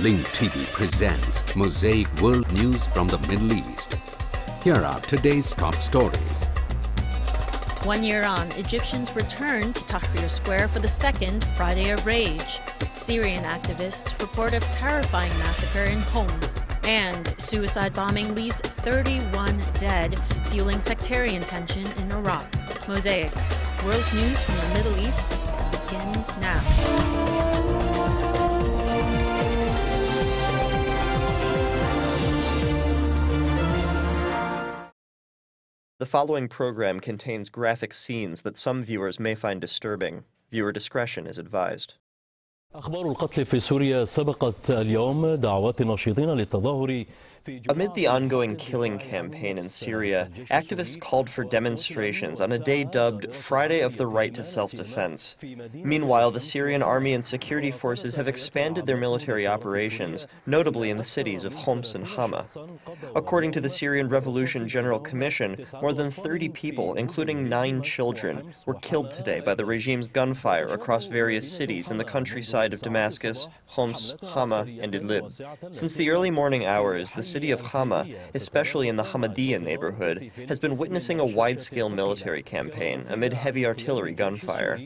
Link TV presents Mosaic World News from the Middle East. Here are today's top stories. 1 year on, Egyptians return to Tahrir Square for the second Friday of Rage. Syrian activists report of terrifying massacre in Homs. And suicide bombing leaves 31 dead, fueling sectarian tension in Iraq. Mosaic, world news from the Middle East, begins now. The following program contains graphic scenes that some viewers may find disturbing. Viewer discretion is advised. أخبار القتل في سوريا سبقت اليوم دعوات الناشطين للتظاهر. Amid the ongoing killing campaign in Syria, activists called for demonstrations on a day dubbed Friday of the Right to Self-Defense. Meanwhile, the Syrian army and security forces have expanded their military operations, notably in the cities of Homs and Hama. According to the Syrian Revolution General Commission, more than 30 people, including 9 children, were killed today by the regime's gunfire across various cities in the countryside of Damascus, Homs, Hama, and Idlib. Since the early morning hours, the city of Hama, especially in the Hamadiya neighborhood, has been witnessing a wide-scale military campaign amid heavy artillery gunfire.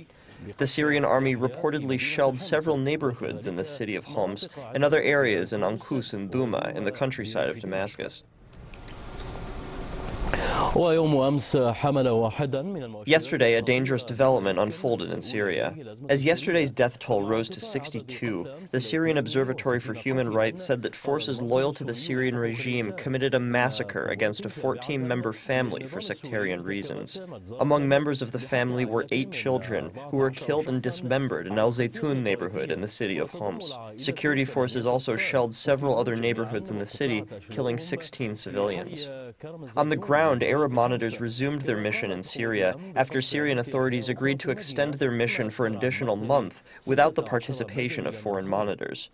The Syrian army reportedly shelled several neighborhoods in the city of Homs and other areas in Ankus and Duma in the countryside of Damascus. Yesterday, a dangerous development unfolded in Syria. As yesterday's death toll rose to 62, the Syrian Observatory for Human Rights said that forces loyal to the Syrian regime committed a massacre against a 14-member family for sectarian reasons. Among members of the family were 8 children who were killed and dismembered in Al-Zaytun neighborhood in the city of Homs. Security forces also shelled several other neighborhoods in the city, killing 16 civilians. On the ground, Arab monitors resumed their mission in Syria after Syrian authorities agreed to extend their mission for an additional month without the participation of foreign monitors.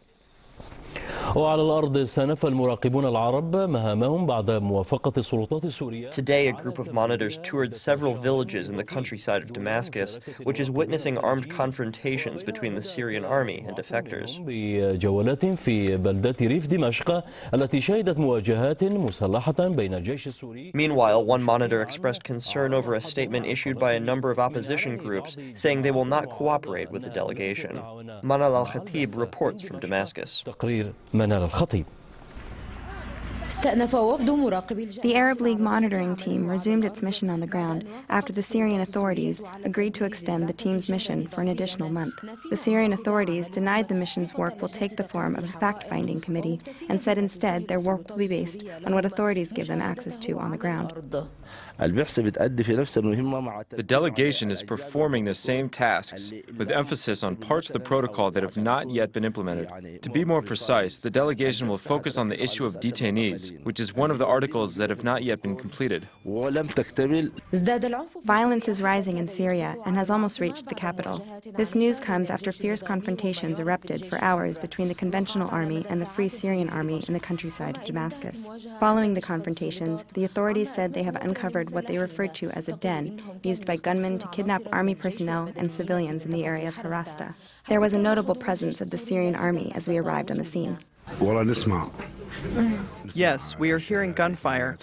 Today, a group of monitors toured several villages in the countryside of Damascus, which is witnessing armed confrontations between the Syrian army and defectors. Meanwhile, one monitor expressed concern over a statement issued by a number of opposition groups saying they will not cooperate with the delegation. Manal al-Khatib reports from Damascus. The Arab League monitoring team resumed its mission on the ground after the Syrian authorities agreed to extend the team's mission for an additional month. The Syrian authorities denied the mission's work will take the form of a fact-finding committee and said instead their work will be based on what authorities give them access to on the ground. The delegation is performing the same tasks, with emphasis on parts of the protocol that have not yet been implemented. To be more precise, the delegation will focus on the issue of detainees, which is one of the articles that have not yet been completed. Violence is rising in Syria and has almost reached the capital. This news comes after fierce confrontations erupted for hours between the conventional army and the Free Syrian Army in the countryside of Damascus. Following the confrontations, the authorities said they have uncovered what they referred to as a den used by gunmen to kidnap army personnel and civilians in the area of Harasta. There was a notable presence of the Syrian army as we arrived on the scene. Yes, we are hearing gunfire.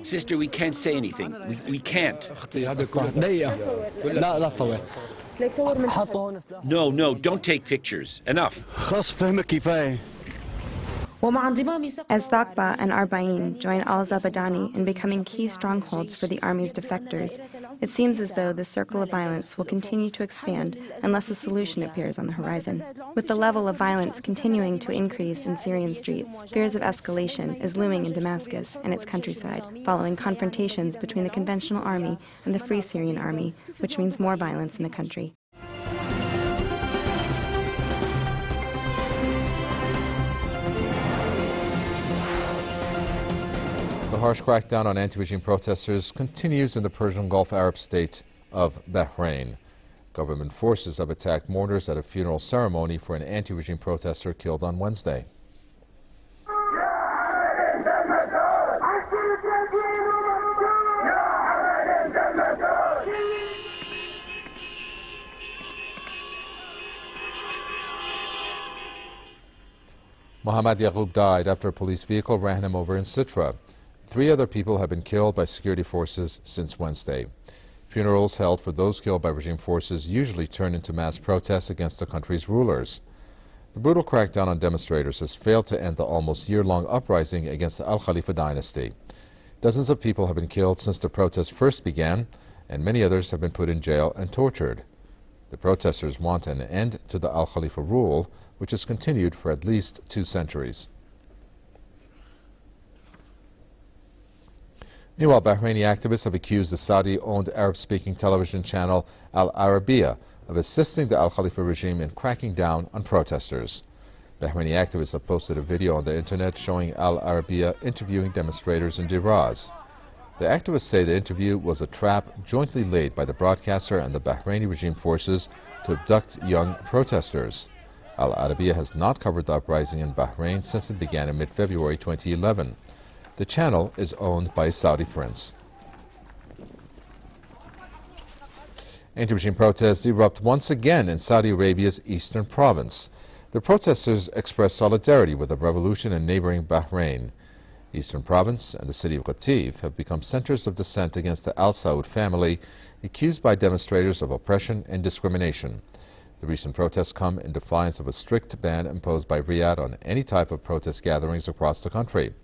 Sister, we can't say anything. We can't. No, don't take pictures. Enough. As Thaqba and Arba'in join al-Zabadani in becoming key strongholds for the army's defectors, it seems as though the circle of violence will continue to expand unless a solution appears on the horizon. With the level of violence continuing to increase in Syrian streets, fears of escalation is looming in Damascus and its countryside, following confrontations between the conventional army and the Free Syrian Army, which means more violence in the country. The harsh crackdown on anti-regime protesters continues in the Persian Gulf Arab state of Bahrain. Government forces have attacked mourners at a funeral ceremony for an anti-regime protester killed on Wednesday. Mohammad Yaqub died after a police vehicle ran him over in Sitra. 3 other people have been killed by security forces since Wednesday. Funerals held for those killed by regime forces usually turn into mass protests against the country's rulers. The brutal crackdown on demonstrators has failed to end the almost year-long uprising against the Al-Khalifa dynasty. Dozens of people have been killed since the protests first began, and many others have been put in jail and tortured. The protesters want an end to the Al-Khalifa rule, which has continued for at least 2 centuries. Meanwhile, Bahraini activists have accused the Saudi-owned Arab-speaking television channel Al-Arabiya of assisting the Al-Khalifa regime in cracking down on protesters. Bahraini activists have posted a video on the internet showing Al-Arabiya interviewing demonstrators in Diraz. The activists say the interview was a trap jointly laid by the broadcaster and the Bahraini regime forces to abduct young protesters. Al-Arabiya has not covered the uprising in Bahrain since it began in mid-February 2011. The channel is owned by a Saudi prince. Anti-regime protests erupt once again in Saudi Arabia's eastern province. The protesters express solidarity with the revolution in neighboring Bahrain. Eastern province and the city of Qatif have become centers of dissent against the Al-Saud family, accused by demonstrators of oppression and discrimination. The recent protests come in defiance of a strict ban imposed by Riyadh on any type of protest gatherings across the country.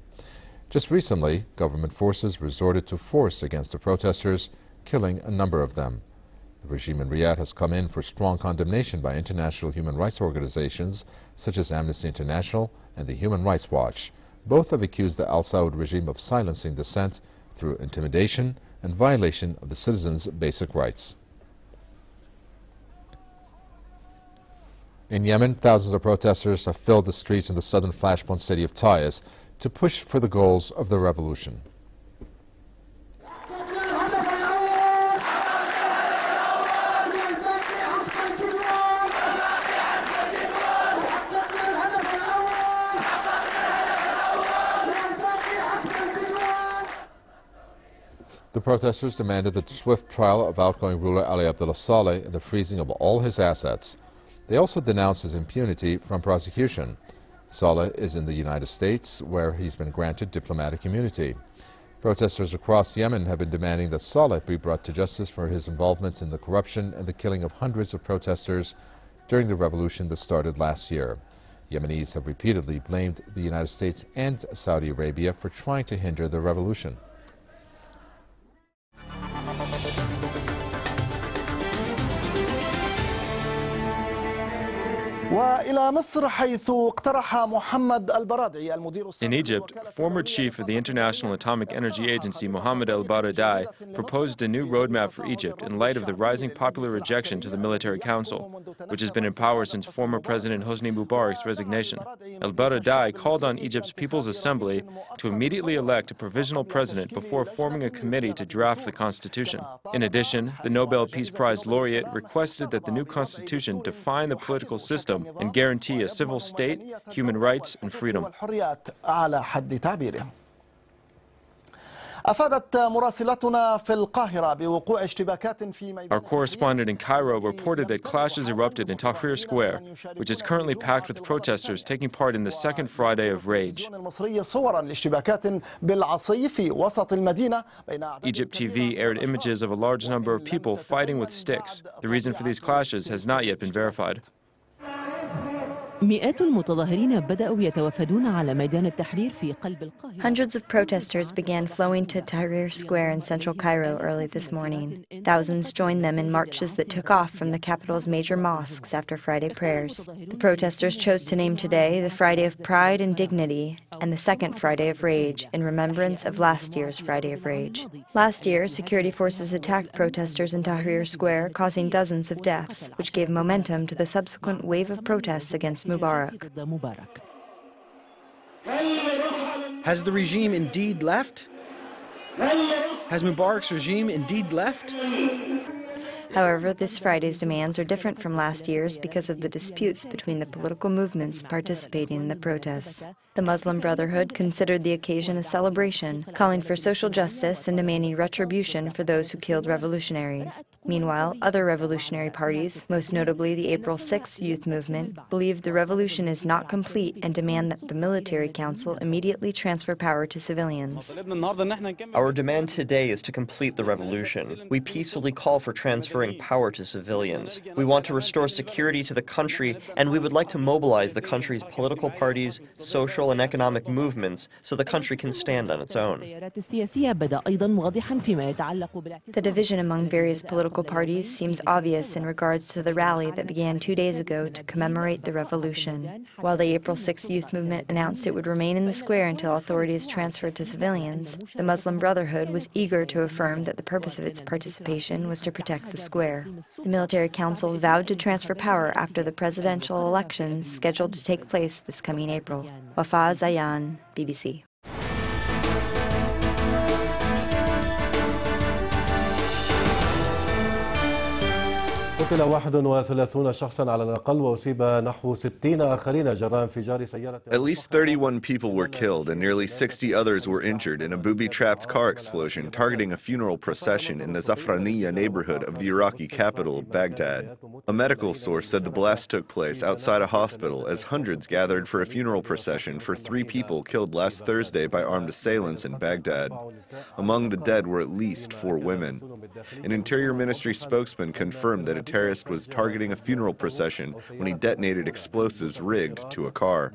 Just recently, government forces resorted to force against the protesters, killing a number of them. The regime in Riyadh has come in for strong condemnation by international human rights organizations such as Amnesty International and the Human Rights Watch. Both have accused the Al-Saud regime of silencing dissent through intimidation and violation of the citizens' basic rights. In Yemen, thousands of protesters have filled the streets in the southern flashpoint city of Taiz to push for the goals of the revolution. The protesters demanded the swift trial of outgoing ruler Ali Abdullah Saleh and the freezing of all his assets. They also denounced his impunity from prosecution. Saleh is in the United States, where he's been granted diplomatic immunity. Protesters across Yemen have been demanding that Saleh be brought to justice for his involvement in the corruption and the killing of hundreds of protesters during the revolution that started last year. Yemenis have repeatedly blamed the United States and Saudi Arabia for trying to hinder the revolution. In Egypt, former chief of the International Atomic Energy Agency Mohammed al-Baradei proposed a new roadmap for Egypt in light of the rising popular rejection to the military council, which has been in power since former President Hosni Mubarak's resignation. Al-Baradei called on Egypt's People's Assembly to immediately elect a provisional president before forming a committee to draft the constitution. In addition, the Nobel Peace Prize laureate requested that the new constitution define the political system and guarantee a civil state, human rights, and freedom. Our correspondent in Cairo reported that clashes erupted in Tahrir Square, which is currently packed with protesters taking part in the second Friday of Rage. Egypt TV aired images of a large number of people fighting with sticks. The reason for these clashes has not yet been verified. Hundreds of protesters began flowing to Tahrir Square in central Cairo early this morning. Thousands joined them in marches that took off from the capital's major mosques after Friday prayers. The protesters chose to name today the Friday of Pride and Dignity and the second Friday of Rage in remembrance of last year's Friday of Rage. Last year, security forces attacked protesters in Tahrir Square, causing dozens of deaths, which gave momentum to the subsequent wave of protests against Mubarak. Has the regime indeed left? Has Mubarak's regime indeed left? However, this Friday's demands are different from last year's because of the disputes between the political movements participating in the protests. The Muslim Brotherhood considered the occasion a celebration, calling for social justice and demanding retribution for those who killed revolutionaries. Meanwhile, other revolutionary parties, most notably the April 6th youth movement, believe the revolution is not complete and demand that the military council immediately transfer power to civilians. Our demand today is to complete the revolution. We peacefully call for transferring power to civilians. We want to restore security to the country, and we would like to mobilize the country's political parties, social and economic movements so the country can stand on its own. The division among various political parties seems obvious in regards to the rally that began 2 days ago to commemorate the revolution. While the April 6th youth movement announced it would remain in the square until authorities transferred to civilians, the Muslim Brotherhood was eager to affirm that the purpose of its participation was to protect the square. The military council vowed to transfer power after the presidential elections scheduled to take place this coming April. Wafa Zayan, BBC. قتل 31 شخصا على الأقل وأصيب نحو 60 آخرين جراء انفجار سيارة. At least 31 people were killed and nearly 60 others were injured in a booby-trapped car explosion targeting a funeral procession in the Zafraniya neighborhood of the Iraqi capital, Baghdad. A medical source said the blast took place outside a hospital as hundreds gathered for a funeral procession for 3 people killed last Thursday by armed assailants in Baghdad. Among the dead were at least 4 women. An Interior Ministry spokesman confirmed that a terrorist was targeting a funeral procession when he detonated explosives rigged to a car.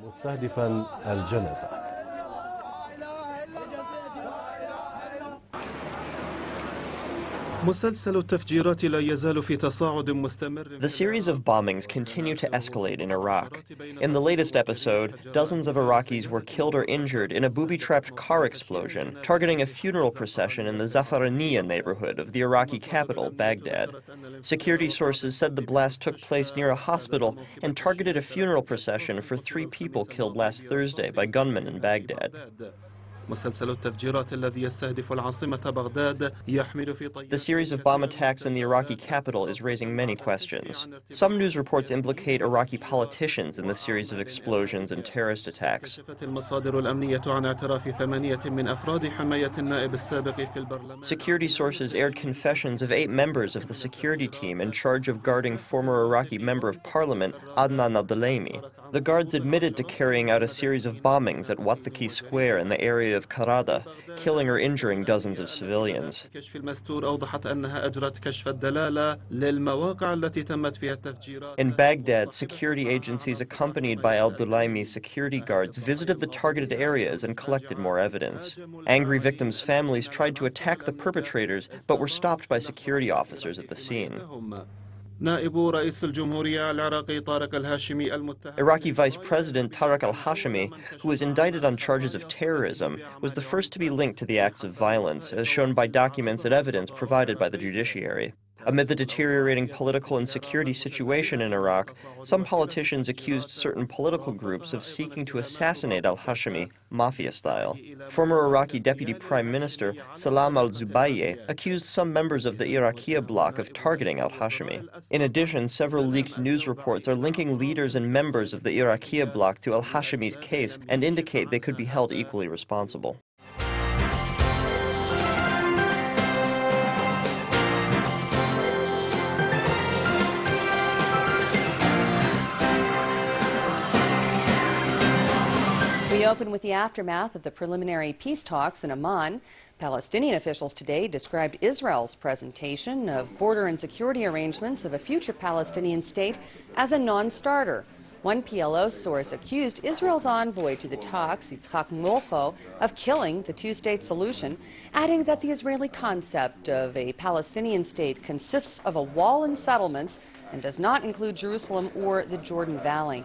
The series of bombings continue to escalate in Iraq. In the latest episode, dozens of Iraqis were killed or injured in a booby-trapped car explosion targeting a funeral procession in the Zafraniya neighborhood of the Iraqi capital, Baghdad. Security sources said the blast took place near a hospital and targeted a funeral procession for 3 people killed last Thursday by gunmen in Baghdad. The series of bomb attacks in the Iraqi capital is raising many questions. Some news reports implicate Iraqi politicians in the series of explosions and terrorist attacks. Security sources aired confessions of 8 members of the security team in charge of guarding former Iraqi member of parliament Adnan al-Dulaimi. The guards admitted to carrying out a series of bombings at Tahrir Square in the area of Karada, killing or injuring dozens of civilians. In Baghdad, security agencies accompanied by al-Dulaimi's security guards visited the targeted areas and collected more evidence. Angry victims' families tried to attack the perpetrators, but were stopped by security officers at the scene. Iraqi Vice President Tariq al-Hashimi, who was indicted on charges of terrorism, was the first to be linked to the acts of violence, as shown by documents and evidence provided by the judiciary. Amid the deteriorating political and security situation in Iraq, some politicians accused certain political groups of seeking to assassinate al-Hashimi, mafia-style. Former Iraqi Deputy Prime Minister Salam al-Zubayeh accused some members of the Iraqiya bloc of targeting al-Hashimi. In addition, several leaked news reports are linking leaders and members of the Iraqiya bloc to al-Hashimi's case and indicate they could be held equally responsible. We open with the aftermath of the preliminary peace talks in Amman. Palestinian officials today described Israel's presentation of border and security arrangements of a future Palestinian state as a non-starter. One PLO source accused Israel's envoy to the talks, Yitzhak Molcho, of killing the two-state solution, adding that the Israeli concept of a Palestinian state consists of a wall and settlements and does not include Jerusalem or the Jordan Valley.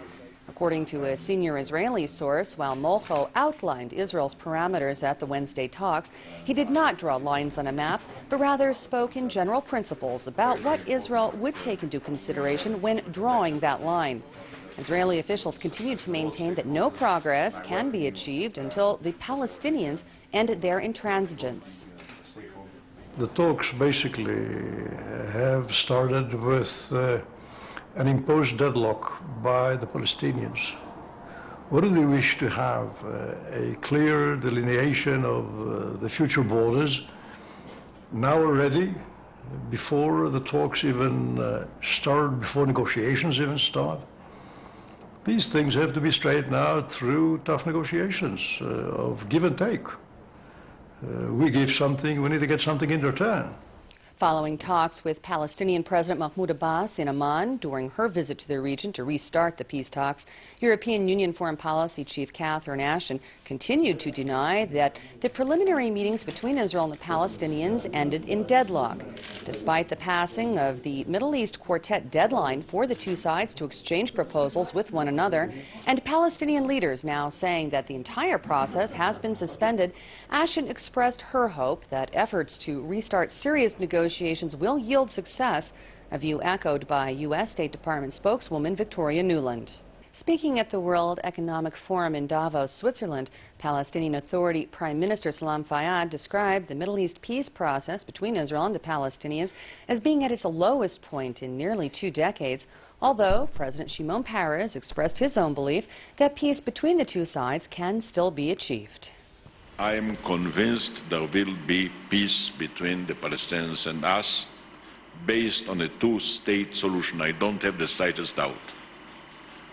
According to a senior Israeli source, while Molcho outlined Israel's parameters at the Wednesday talks, he did not draw lines on a map, but rather spoke in general principles about what Israel would take into consideration when drawing that line. Israeli officials continued to maintain that no progress can be achieved until the Palestinians end their intransigence. The talks basically have started with an imposed deadlock by the Palestinians. What do they wish to have? A clear delineation of the future borders, now already before the talks even start, before negotiations even start. These things have to be straightened out through tough negotiations of give and take. We give something, we need to get something in return. Following talks with Palestinian President Mahmoud Abbas in Amman during her visit to the region to restart the peace talks, European Union Foreign Policy Chief Catherine Ashton continued to deny that the preliminary meetings between Israel and the Palestinians ended in deadlock. Despite the passing of the Middle East Quartet deadline for the two sides to exchange proposals with one another, and Palestinian leaders now saying that the entire process has been suspended, Ashton expressed her hope that efforts to restart serious negotiations will yield success, a view echoed by U.S. State Department spokeswoman Victoria Nuland. Speaking at the World Economic Forum in Davos, Switzerland, Palestinian Authority Prime Minister Salam Fayyad described the Middle East peace process between Israel and the Palestinians as being at its lowest point in nearly 2 decades, although President Shimon Peres expressed his own belief that peace between the two sides can still be achieved. I am convinced there will be peace between the Palestinians and us based on a two-state solution. I don't have the slightest doubt.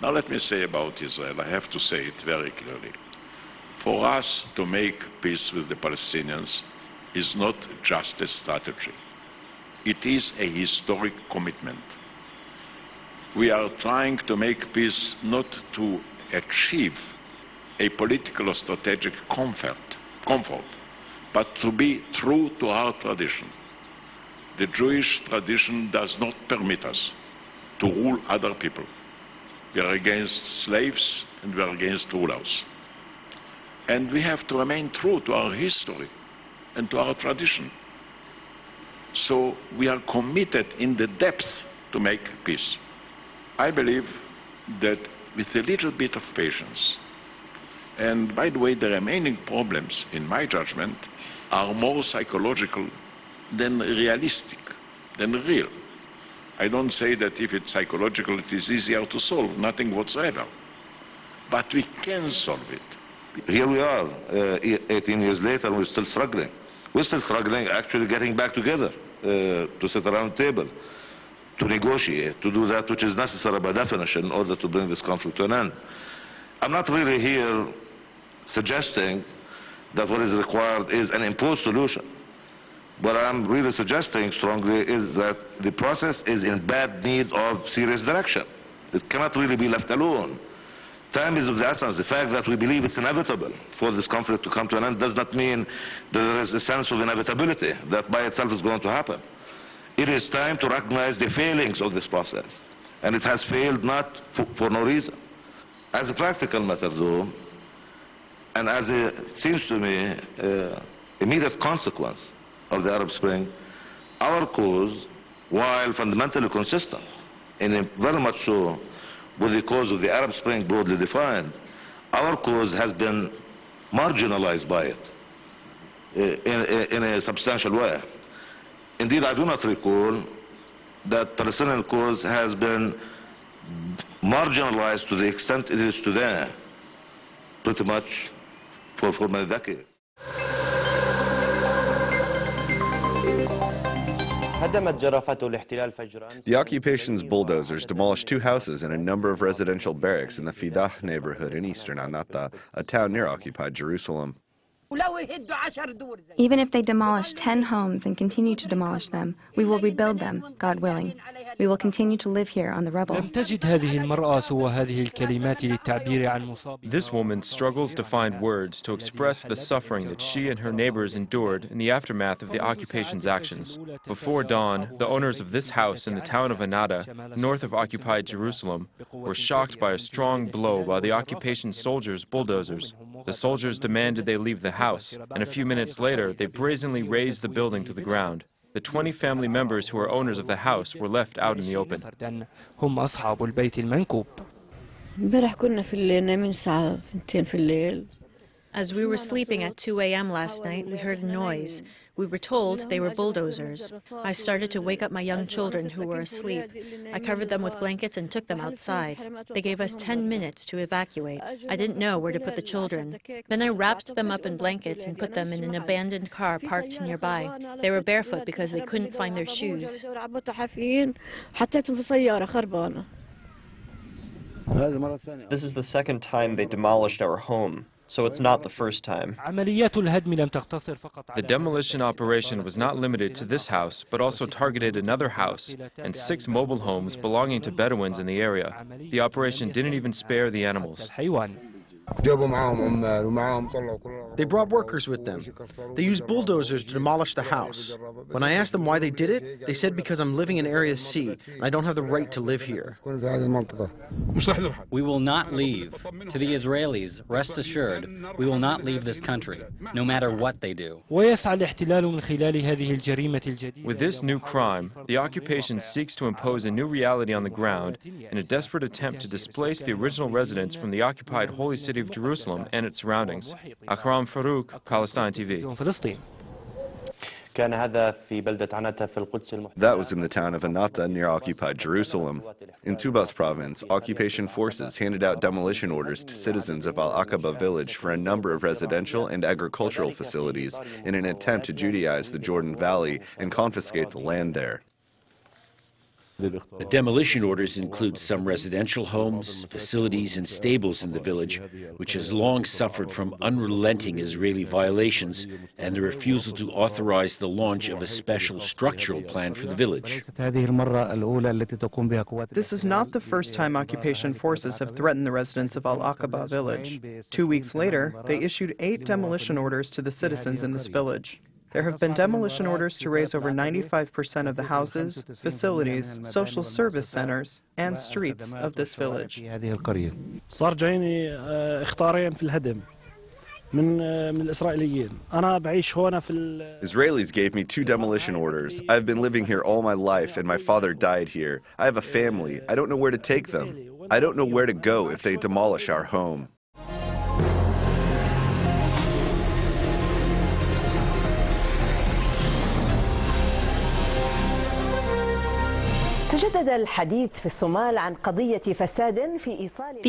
Now let me say about Israel, I have to say it very clearly. For us to make peace with the Palestinians is not just a strategy. It is a historic commitment. We are trying to make peace not to achieve a political or strategic comfort, but to be true to our tradition. The Jewish tradition does not permit us to rule other people. We are against slaves and we are against rulers. And we have to remain true to our history and to our tradition. So we are committed in the depths to make peace. I believe that with a little bit of patience, and by the way, the remaining problems, in my judgment, are more psychological than realistic, than real. I don't say that if it's psychological, it is easier to solve, nothing whatsoever. But we can solve it. Here we are, 18 years later, and we're still struggling. We're still struggling, actually getting back together to sit around the table, to negotiate, to do that which is necessary by definition in order to bring this conflict to an end. I'm not really here suggesting that what is required is an imposed solution. What I'm really suggesting strongly is that the process is in bad need of serious direction. It cannot really be left alone. Time is of the essence. The fact that we believe it's inevitable for this conflict to come to an end does not mean that there is a sense of inevitability that by itself is going to happen. It is time to recognize the failings of this process. And it has failed not for no reason. As a practical matter, though, and as it seems to me, immediate consequence of the Arab Spring, our cause, while fundamentally consistent, and very much so with the cause of the Arab Spring broadly defined, our cause has been marginalized by it in a substantial way. Indeed, I do not recall that Palestinian cause has been marginalized to the extent it is today, pretty much for many decades. The occupation's bulldozers demolished 2 houses and a number of residential barracks in the Fidah neighborhood in eastern Anata, a town near occupied Jerusalem. Even if they demolish 10 homes and continue to demolish them, we will rebuild them, God willing. We will continue to live here on the rubble. This woman struggles to find words to express the suffering that she and her neighbors endured in the aftermath of the occupation's actions. Before dawn, the owners of this house in the town of Anata, north of occupied Jerusalem, were shocked by a strong blow by the occupation soldiers' bulldozers. The soldiers demanded they leave the house, and a few minutes later, they brazenly razed the building to the ground. The 20 family members who are owners of the house were left out in the open. As we were sleeping at 2 a.m. last night, we heard a noise. We were told they were bulldozers. I started to wake up my young children who were asleep. I covered them with blankets and took them outside. They gave us 10 minutes to evacuate. I didn't know where to put the children. Then I wrapped them up in blankets and put them in an abandoned car parked nearby. They were barefoot because they couldn't find their shoes. This is the second time they demolished our home, so it's not the first time. The demolition operation was not limited to this house, but also targeted another house and 6 mobile homes belonging to Bedouins in the area. The operation didn't even spare the animals. They brought workers with them. They used bulldozers to demolish the house. When I asked them why they did it, they said because I'm living in Area C and I don't have the right to live here. We will not leave. To the Israelis, rest assured, we will not leave this country, no matter what they do. With this new crime, the occupation seeks to impose a new reality on the ground in a desperate attempt to displace the original residents from the occupied holy city of Jerusalem and its surroundings. Akram Farouk, Palestine TV. That was in the town of Anata near occupied Jerusalem. In Tubas province, occupation forces handed out demolition orders to citizens of Al-Aqaba village for a number of residential and agricultural facilities in an attempt to Judaize the Jordan Valley and confiscate the land there. The demolition orders include some residential homes, facilities, and stables in the village, which has long suffered from unrelenting Israeli violations and the refusal to authorize the launch of a special structural plan for the village. This is not the first time occupation forces have threatened the residents of Al-Aqaba village. 2 weeks later, they issued 8 demolition orders to the citizens in this village. There have been demolition orders to raze over 95% of the houses, facilities, social service centers, and streets of this village. Israelis gave me 2 demolition orders. I've been living here all my life and my father died here. I have a family. I don't know where to take them. I don't know where to go if they demolish our home. The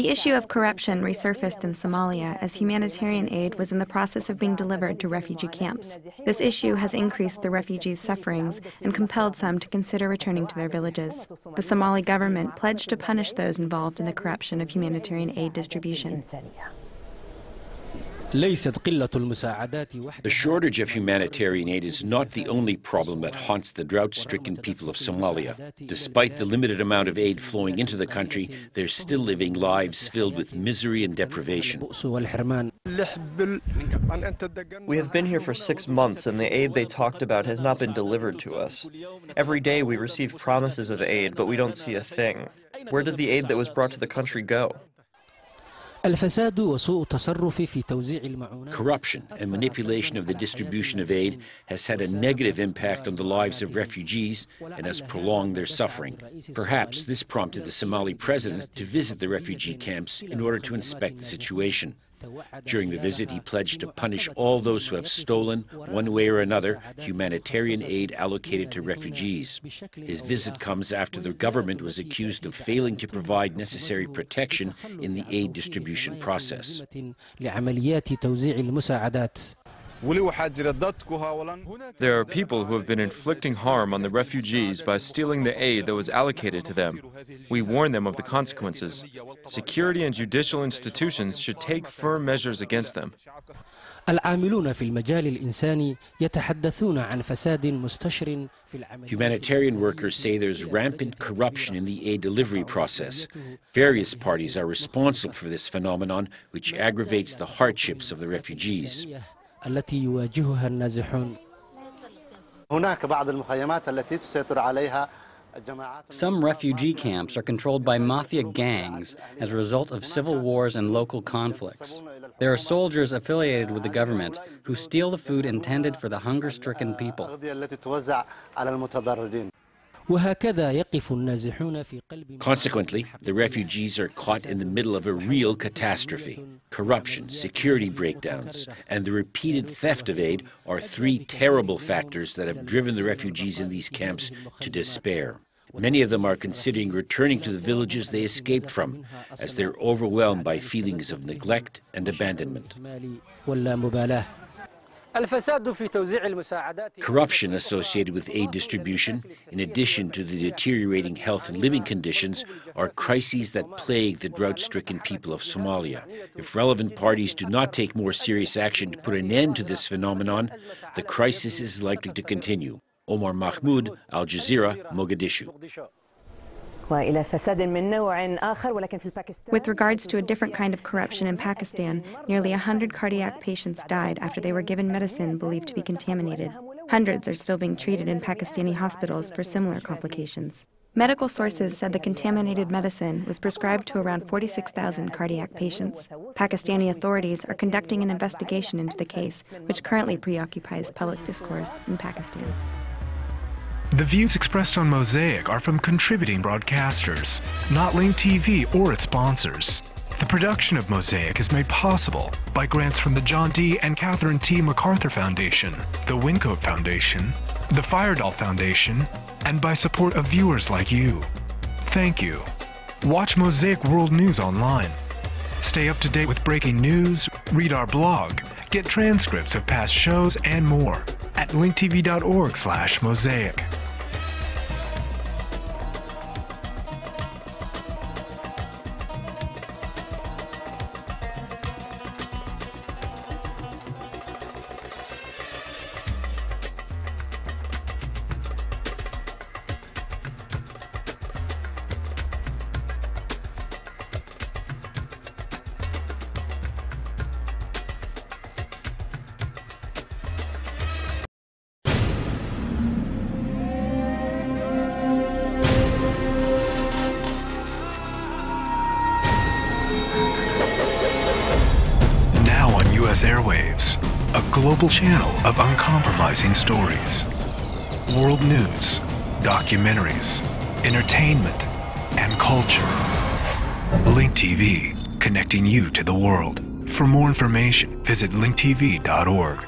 issue of corruption resurfaced in Somalia as humanitarian aid was in the process of being delivered to refugee camps. This issue has increased the refugees' sufferings and compelled some to consider returning to their villages. The Somali government pledged to punish those involved in the corruption of humanitarian aid distribution. The shortage of humanitarian aid is not the only problem that haunts the drought-stricken people of Somalia. Despite the limited amount of aid flowing into the country, they're still living lives filled with misery and deprivation. We have been here for 6 months and the aid they talked about has not been delivered to us. Every day we receive promises of aid, but we don't see a thing. Where did the aid that was brought to the country go? Corruption and manipulation of the distribution of aid has had a negative impact on the lives of refugees and has prolonged their suffering. Perhaps this prompted the Somali president to visit the refugee camps in order to inspect the situation. During the visit, he pledged to punish all those who have stolen, one way or another, humanitarian aid allocated to refugees. His visit comes after the government was accused of failing to provide necessary protection in the aid distribution process. There are people who have been inflicting harm on the refugees by stealing the aid that was allocated to them. We warn them of the consequences. Security and judicial institutions should take firm measures against them. Humanitarian workers say there's rampant corruption in the aid delivery process. Various parties are responsible for this phenomenon, which aggravates the hardships of the refugees. التي يواجهها النازحون. هناك بعض المخيمات التي تسيطر عليها Some refugee camps are controlled by mafia gangs as a result of civil wars and local conflicts. There are soldiers affiliated with the government who steal the food intended for the hunger-stricken people. Consequently, the refugees are caught in the middle of a real catastrophe. Corruption, security breakdowns, and the repeated theft of aid are three terrible factors that have driven the refugees in these camps to despair. Many of them are considering returning to the villages they escaped from, as they're overwhelmed by feelings of neglect and abandonment. Corruption associated with aid distribution, in addition to the deteriorating health and living conditions, are crises that plague the drought-stricken people of Somalia. If relevant parties do not take more serious action to put an end to this phenomenon, the crisis is likely to continue. Omar Mahmoud, Al Jazeera, Mogadishu. With regards to a different kind of corruption in Pakistan, nearly 100 cardiac patients died after they were given medicine believed to be contaminated. Hundreds are still being treated in Pakistani hospitals for similar complications. Medical sources said the contaminated medicine was prescribed to around 46,000 cardiac patients. Pakistani authorities are conducting an investigation into the case, which currently preoccupies public discourse in Pakistan. The views expressed on Mosaic are from contributing broadcasters, not Link TV or its sponsors. The production of Mosaic is made possible by grants from the John D. and Catherine T. MacArthur Foundation, the Wincoat Foundation, the Firedoll Foundation, and by support of viewers like you. Thank you. Watch Mosaic World News online. Stay up to date with breaking news, read our blog, get transcripts of past shows, and more at linktv.org/mosaic. Airwaves, a global channel of uncompromising stories, world news, documentaries, entertainment, and culture. Link TV, connecting you to the world. For more information, visit linktv.org.